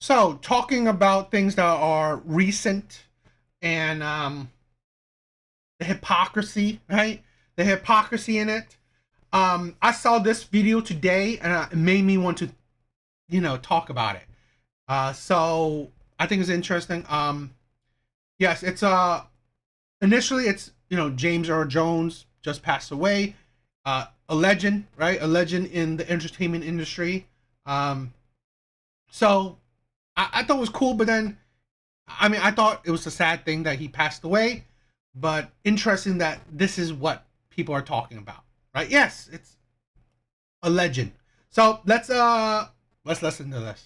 So, talking about things that are recent and the hypocrisy, right? The hypocrisy in it. I saw this video today, and it made me want to, talk about it. So I think it's interesting. Yes, it's initially it's James Earl Jones just passed away, a legend, right? A legend in the entertainment industry. Um, so I thought it was cool, but then I thought it was a sad thing that he passed away, but interesting that this is what people are talking about, right? Yes, it's a legend. So let's listen to this.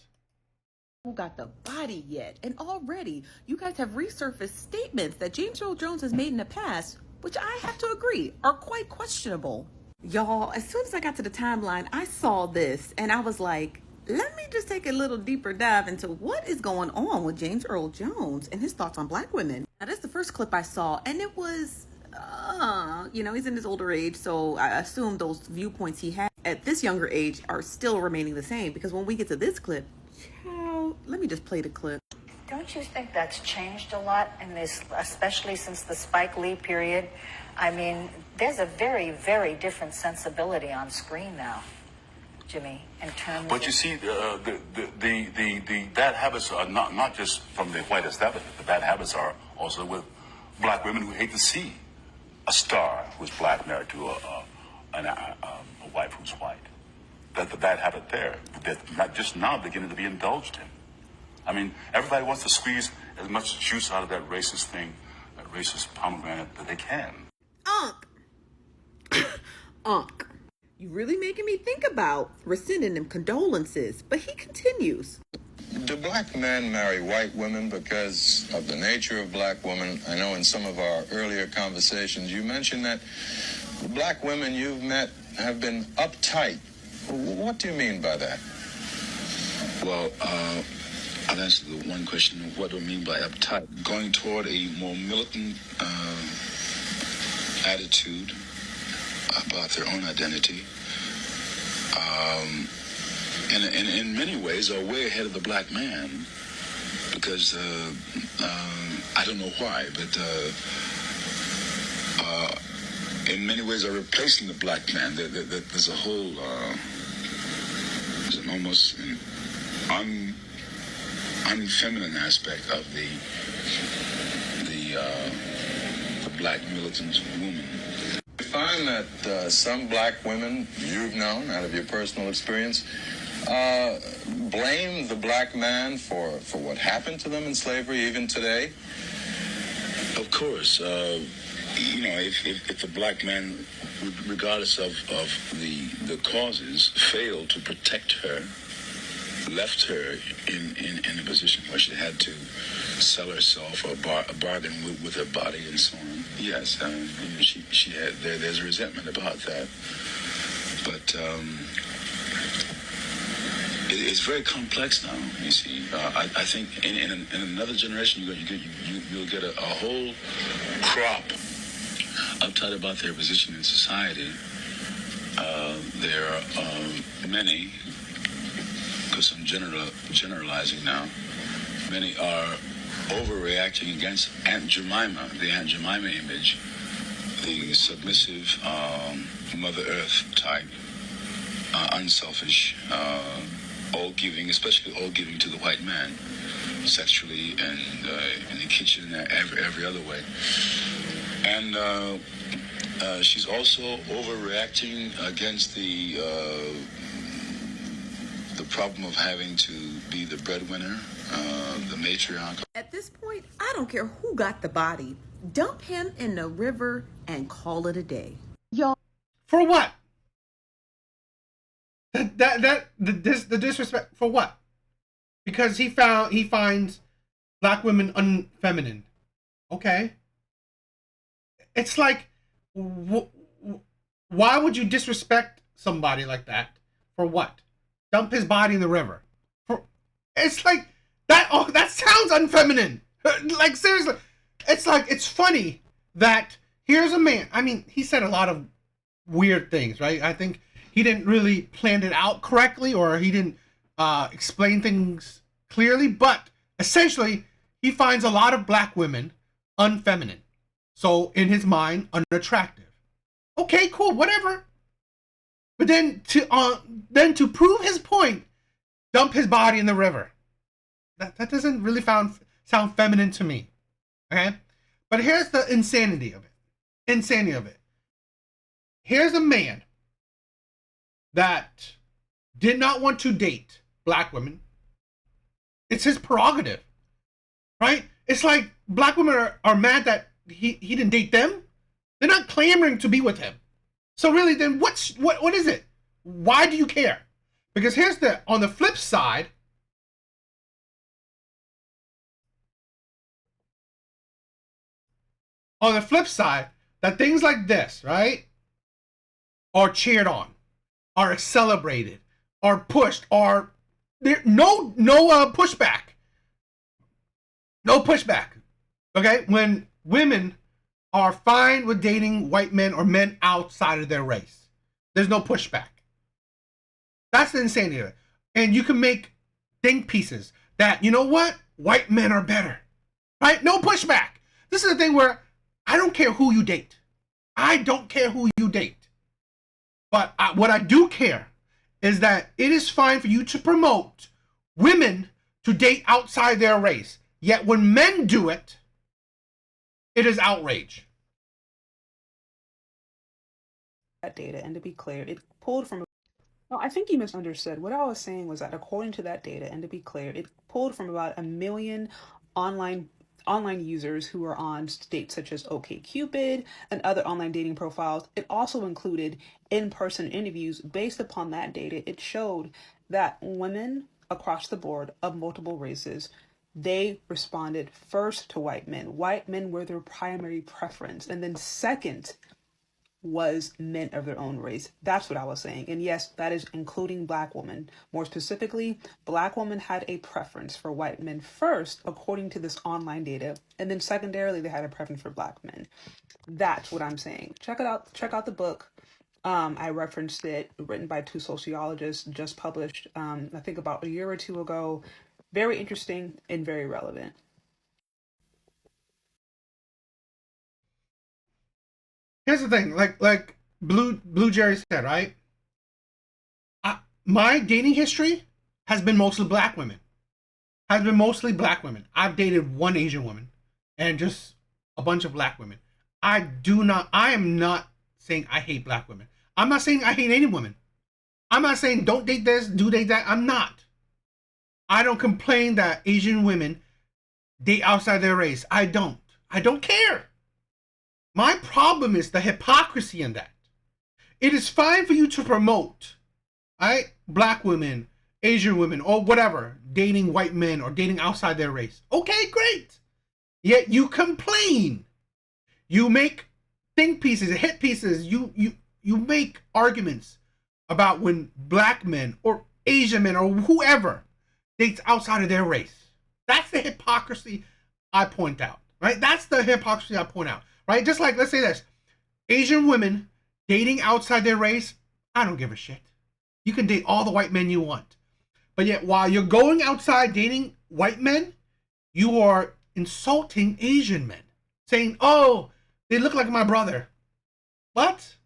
Who got the body yet? And already, you guys have resurfaced statements that James Earl Jones has made in the past, which I have to agree are quite questionable. Y'all, as soon as I got to the timeline, I saw this and I was like, let me just take a little deeper dive into what is going on with James Earl Jones and his thoughts on black women. Now, that's the first clip I saw, and it was, he's in his older age, so I assume those viewpoints he had at this younger age are still remaining the same, because when we get to this clip, let me just play the clip. Don't you think that's changed a lot in this, especially since the Spike Lee period? I mean, there's a very, very different sensibility on screen now, Jimmy, in terms. But you see, the bad habits are not just from the white establishment. The bad habits are also with black women who hate to see a star who's black married to a wife who's white. That's the bad habit there. That not just now beginning to be indulged in. I mean, everybody wants to squeeze as much juice out of that racist thing, that racist pomegranate that they can. Unk. You really making me think about rescinding them condolences. But he continues. Do black men marry white women because of the nature of black women? I know in some of our earlier conversations you mentioned that the black women you've met have been uptight. What do you mean by that? Well, I'll answer the one question of what do I mean by uptight. Going toward a more militant attitude about their own identity. And in many ways are way ahead of the black man because I don't know why, but in many ways are replacing the black man. There's a whole, there's an almost unfeminine aspect of the black militant woman. You find that some black women you've known out of your personal experience blame the black man for what happened to them in slavery even today? Of course. If the black man, regardless of the causes, failed to protect her, left her in a position where she had to sell herself or bargain with her body and so on. Yes, she had there's a resentment about that, but it's very complex now. You see, I think in another generation you'll get a whole crop uptight about their position in society. There are many, because I'm generalizing now, many are overreacting against Aunt Jemima, the Aunt Jemima image, the submissive Mother Earth type, unselfish, all-giving, especially all-giving to the white man, sexually and in the kitchen, every other way. And she's also overreacting against the problem of having to be the breadwinner, the matriarch. At this point, I don't care who got the body. Dump him in the river and call it a day. Y'all. For what? The disrespect for what? Because he finds black women unfeminine. Okay. It's like, why would you disrespect somebody like that? For what? Dump his body in the river. It's like that. Oh, that sounds unfeminine. Like seriously, it's like it's funny that here's a man. I mean, he said a lot of weird things, right? I think he didn't really plan it out correctly, or he didn't explain things clearly, but essentially, he finds a lot of black women unfeminine. So, in his mind, unattractive. Okay, cool, whatever. But then to prove his point, dump his body in the river. That doesn't really sound feminine to me. Okay? But here's the insanity of it. Here's a man that did not want to date black women. It's his prerogative, right? It's like black women are mad that he didn't date them. They're not clamoring to be with him. So really, then what is it? Why do you care? Because here's on the flip side. On the flip side, that things like this, right, are cheered on, are celebrated, are pushed, are there no pushback. No pushback. Okay? When women are fine with dating white men or men outside of their race, there's no pushback. That's the insanity of it. And you can make think pieces that, you know what? White men are better. Right? No pushback. This is the thing where I don't care who you date. I don't care who you date. But what I do care is that it is fine for you to promote women to date outside their race. Yet when men do it, it is outrage. That data, and to be clear, it pulled from. No, I think you misunderstood. What I was saying was that according to that data, and to be clear, it pulled from about 1 million online users who are on sites such as OkCupid and other online dating profiles. It also included in-person interviews. Based upon that data, it showed that women across the board of multiple races, they responded first to white men. White men were their primary preference. And then second was men of their own race. That's what I was saying. And yes, that is including black women. More specifically, black women had a preference for white men first, according to this online data. And then secondarily, they had a preference for black men. That's what I'm saying. Check it out. Check out the book. I referenced it, written by 2 sociologists, just published, I think about a year or 2 ago. Very interesting and very relevant. Here's the thing, like Blue Jerry said, right? My dating history has been mostly black women. I've dated 1 Asian woman and just a bunch of black women. I am not saying I hate black women. I'm not saying I hate any woman. I'm not saying don't date this, do date that. I'm not. I don't complain that Asian women date outside their race. I don't care. My problem is the hypocrisy in that. It is fine for you to promote, right, black women, Asian women, or whatever, dating white men or dating outside their race. Okay, great. Yet you complain. You make think pieces, hit pieces. You make arguments about when black men or Asian men or whoever dates outside of their race. That's the hypocrisy I point out, right? That's the hypocrisy I point out, right? Just like, let's say this, Asian women dating outside their race, I don't give a shit. You can date all the white men you want. But yet, while you're going outside dating white men, you are insulting Asian men, saying, oh, they look like my brother. What?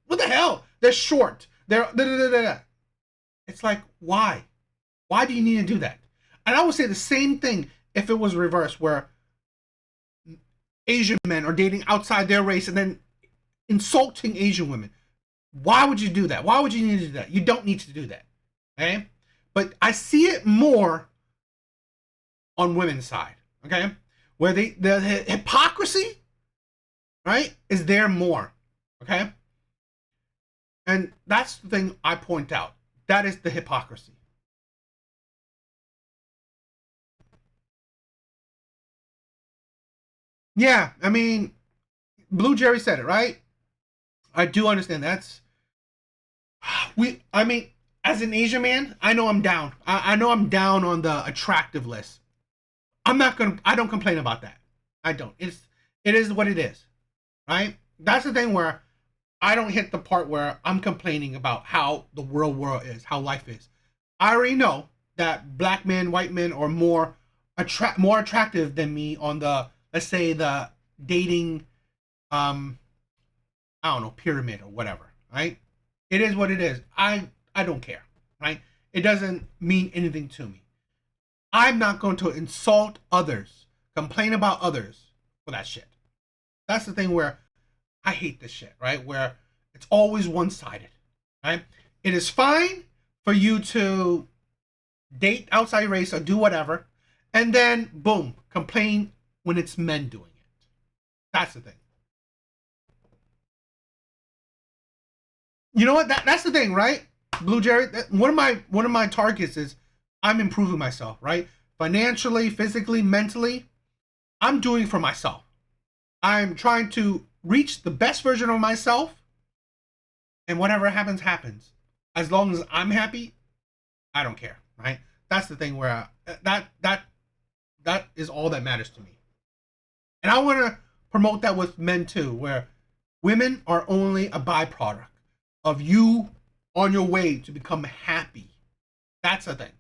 What the hell? They're short. They're da-da-da-da-da. It's like, why? Why do you need to do that? And I would say the same thing if it was reversed, where Asian men are dating outside their race and then insulting Asian women. Why would you do that? Why would you need to do that? You don't need to do that. Okay? But I see it more on women's side. Okay? Where the hypocrisy, right, is there more. Okay? And that's the thing I point out. That is the hypocrisy. Yeah, I mean, Blue Jerry said it, right? I do understand I mean, as an Asian man, I know I'm down. I know I'm down on the attractive list. I don't complain about that. I don't. It is what it is, right? That's the thing where I don't hit the part where I'm complaining about how the world is, how life is. I already know that black men, white men are more attractive than me on the, let's say, the dating I don't know, pyramid or whatever, right? It is what it is. I don't care, right? It doesn't mean anything to me. I'm not going to insult others, complain about others for that shit. That's the thing where I hate this shit, right? Where it's always one-sided, right? It is fine for you to date outside race or do whatever, and then boom, complain when it's men doing it. That's the thing. You know what? That's the thing, right? Blue Jerry. One of my targets is I'm improving myself, right? Financially, physically, mentally. I'm doing for myself. I'm trying to reach the best version of myself, and whatever happens, happens. As long as I'm happy, I don't care, right? That's the thing where that is all that matters to me. And I want to promote that with men too, where women are only a byproduct of you on your way to become happy. That's the thing.